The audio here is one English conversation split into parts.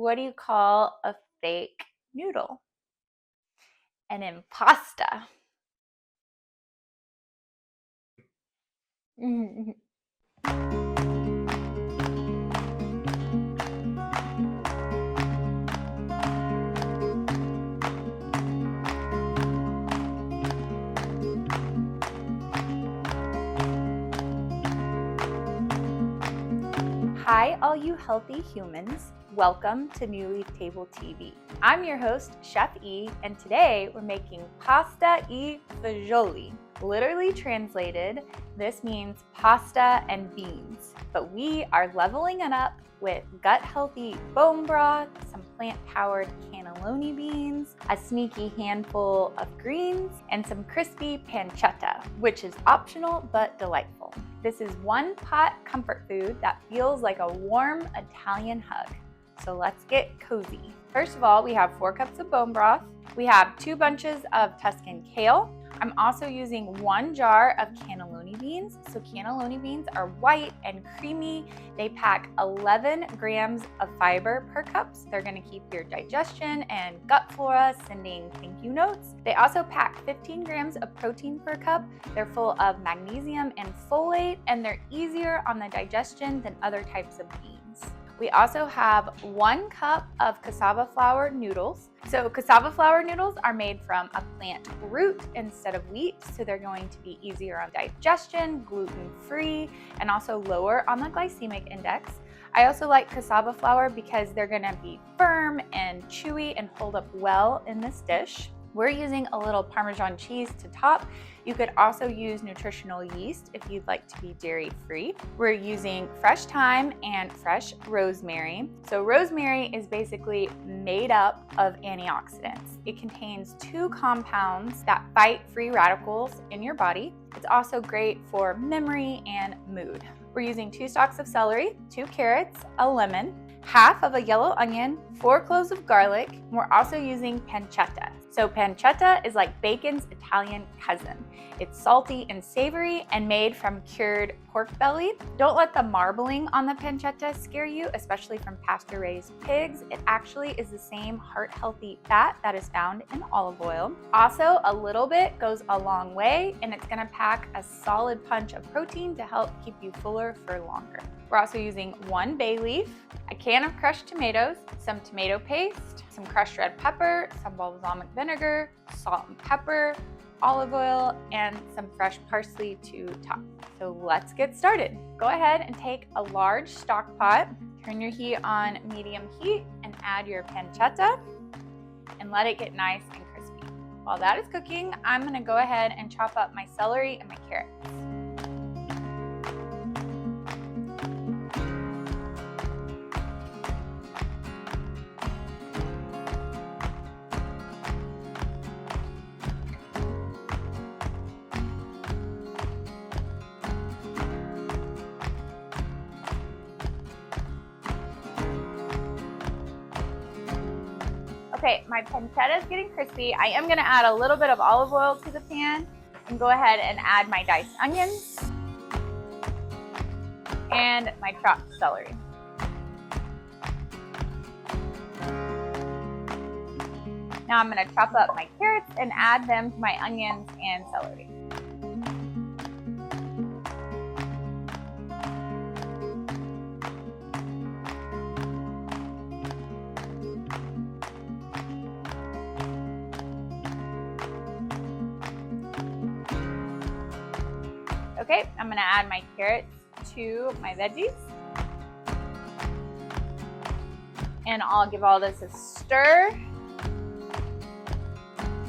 What do you call a fake noodle? An impasta. Hi, all you healthy humans. Welcome to New Leaf Table TV. I'm your host, Chef E, and today we're making pasta E Fagioli. Literally translated, this means pasta and beans, but we are leveling it up with gut-healthy bone broth, some plant-powered cannellini beans, a sneaky handful of greens, and some crispy pancetta, which is optional but delightful. This is one pot comfort food that feels like a warm Italian hug. So let's get cozy. First of all, we have 4 cups of bone broth. We have 2 bunches of Tuscan kale. I'm also using 1 jar of cannellini beans. So cannellini beans are white and creamy. They pack 11 grams of fiber per cup. So they're gonna keep your digestion and gut flora sending thank you notes. They also pack 15 grams of protein per cup. They're full of magnesium and folate, and they're easier on the digestion than other types of beans. We also have 1 cup of cassava flour noodles. So cassava flour noodles are made from a plant root instead of wheat, so they're going to be easier on digestion, gluten-free, and also lower on the glycemic index. I also like cassava flour because they're gonna be firm and chewy and hold up well in this dish. We're using a little Parmesan cheese to top. You could also use nutritional yeast if you'd like to be dairy-free. We're using fresh thyme and fresh rosemary. So rosemary is basically made up of antioxidants. It contains 2 compounds that fight free radicals in your body. It's also great for memory and mood. We're using 2 stalks of celery, 2 carrots, a lemon, half of a yellow onion, 4 cloves of garlic. We're also using pancetta. So pancetta is like bacon's Italian cousin. It's salty and savory and made from cured pork belly. Don't let the marbling on the pancetta scare you, especially from pasture-raised pigs. It actually is the same heart-healthy fat that is found in olive oil. Also, a little bit goes a long way, and it's gonna pack a solid punch of protein to help keep you fuller for longer. We're also using 1 bay leaf, a can of crushed tomatoes, some tomato paste, some crushed red pepper, some balsamic vinegar, salt and pepper, olive oil, and some fresh parsley to top. So let's get started. Go ahead and take a large stock pot, turn your heat on medium heat, and add your pancetta and let it get nice and crispy. While that is cooking, I'm gonna go ahead and chop up my celery and my carrots. Okay, my pancetta is getting crispy. I am gonna add a little bit of olive oil to the pan and go ahead and add my diced onions and my chopped celery. Now I'm gonna chop up my carrots and add them to my onions and celery. Okay, I'm gonna add my carrots to my veggies. And I'll give all this a stir.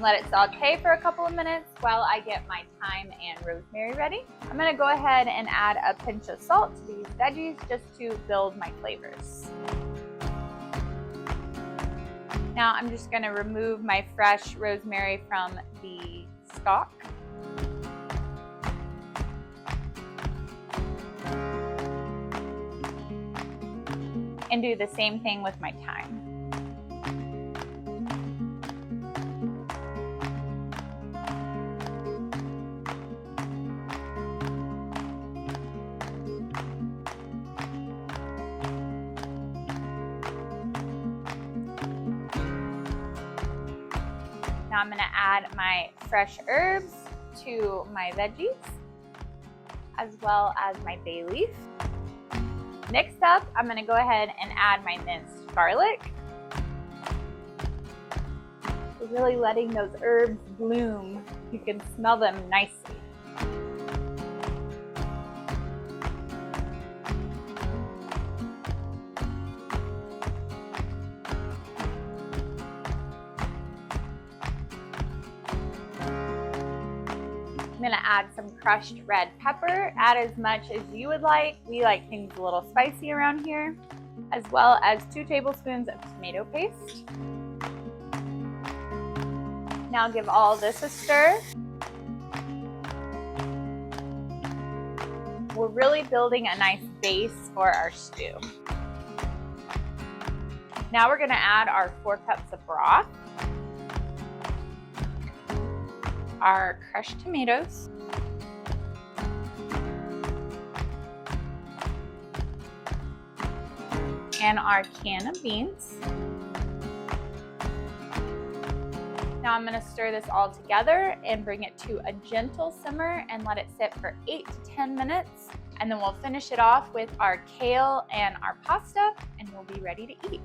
Let it saute for a couple of minutes while I get my thyme and rosemary ready. I'm gonna go ahead and add a pinch of salt to these veggies just to build my flavors. Now I'm just gonna remove my fresh rosemary from the stalk. And do the same thing with my thyme. Now I'm gonna add my fresh herbs to my veggies, as well as my bay leaf. Next up, I'm gonna go ahead and add my minced garlic. We're really letting those herbs bloom. You can smell them nicely. I'm gonna add some crushed red pepper. Add as much as you would like. We like things a little spicy around here, as well as 2 tablespoons of tomato paste. Now give all this a stir. We're really building a nice base for our stew. Now we're gonna add our 4 cups of broth, our crushed tomatoes, and our can of beans. Now I'm going to stir this all together and bring it to a gentle simmer and let it sit for 8 to 10 minutes. And then we'll finish it off with our kale and our pasta, and we'll be ready to eat.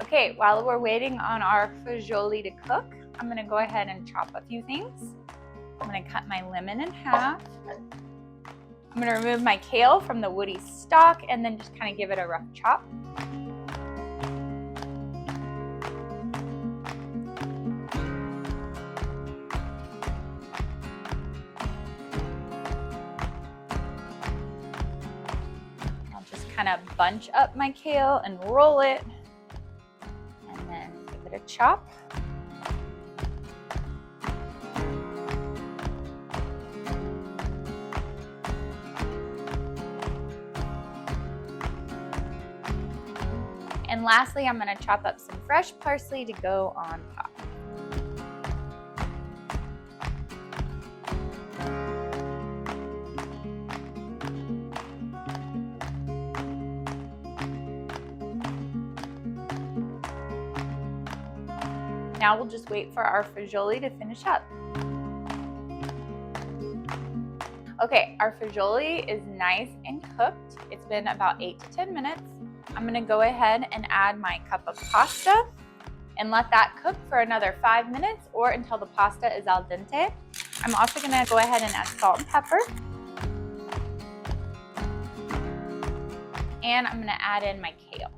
Okay, while we're waiting on our fagioli to cook, I'm gonna go ahead and chop a few things. I'm gonna cut my lemon in half. I'm gonna remove my kale from the woody stalk and then just kind of give it a rough chop. I'll just kind of bunch up my kale and roll it. A chop. And lastly, I'm going to chop up some fresh parsley to go on top. Now we'll just wait for our fagioli to finish up. Okay, our fagioli is nice and cooked. It's been about 8 to 10 minutes. I'm gonna go ahead and add my cup of pasta and let that cook for another 5 minutes or until the pasta is al dente. I'm also gonna go ahead and add salt and pepper. And I'm gonna add in my kale.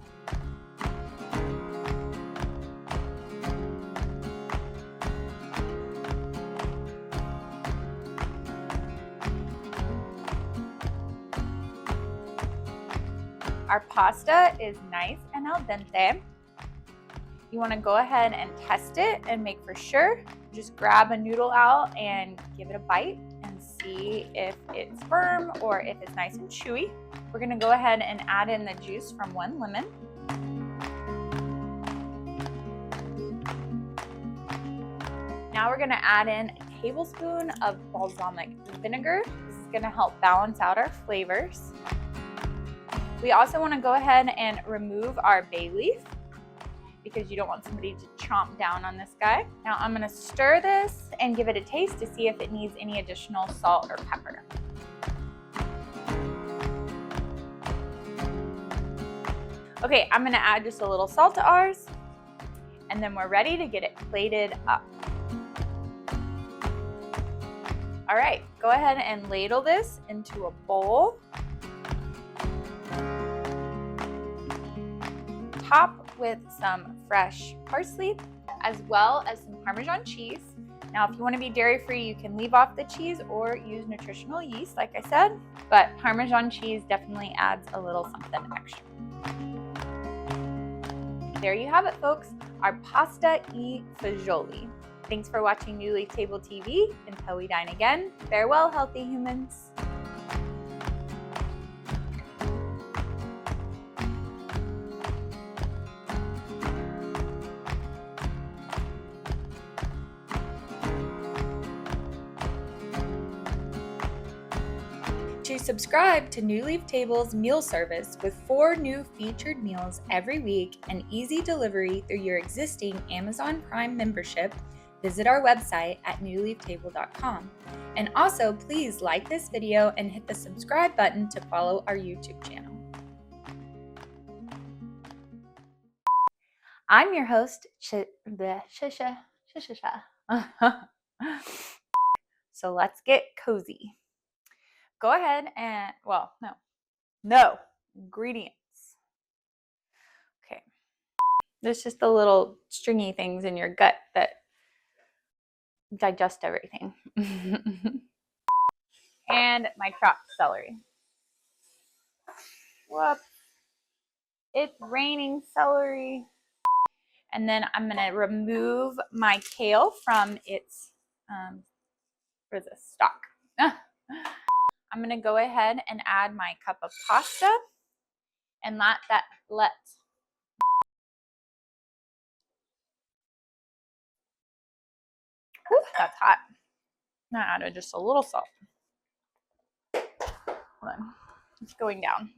Our pasta is nice and al dente. You want to go ahead and test it and make for sure. Just grab a noodle out and give it a bite and see if it's firm or if it's nice and chewy. We're going to go ahead and add in the juice from 1 lemon. Now we're going to add in a tablespoon of balsamic vinegar. This is going to help balance out our flavors. We also want to go ahead and remove our bay leaf because you don't want somebody to chomp down on this guy. Now I'm going to stir this and give it a taste to see if it needs any additional salt or pepper. Okay, I'm going to add just a little salt to ours, and then we're ready to get it plated up. All right, go ahead and ladle this into a bowl. Top with some fresh parsley as well as some Parmesan cheese. Now, if you want to be dairy-free, you can leave off the cheese or use nutritional yeast, like I said, but Parmesan cheese definitely adds a little something extra. There you have it, folks, our pasta e fagioli. Thanks for watching New Leaf Table TV. Until we dine again, farewell, healthy humans. to subscribe to New Leaf Table's meal service with 4 new featured meals every week and easy delivery through your existing Amazon Prime membership, visit our website at newleaftable.com. And also, please like this video and hit the subscribe button to follow our YouTube channel. I'm your host, So let's get cozy. Go ahead and, no, ingredients. Okay. There's just the little stringy things in your gut that digest everything. And my chopped celery. Whoops. It's raining celery. And then I'm going to remove my kale from its, stalk. I'm going to go ahead and add my cup of pasta and let whew, that's hot. I added just a little salt. Hold on. It's going down.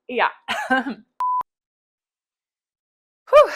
Yeah. Whew.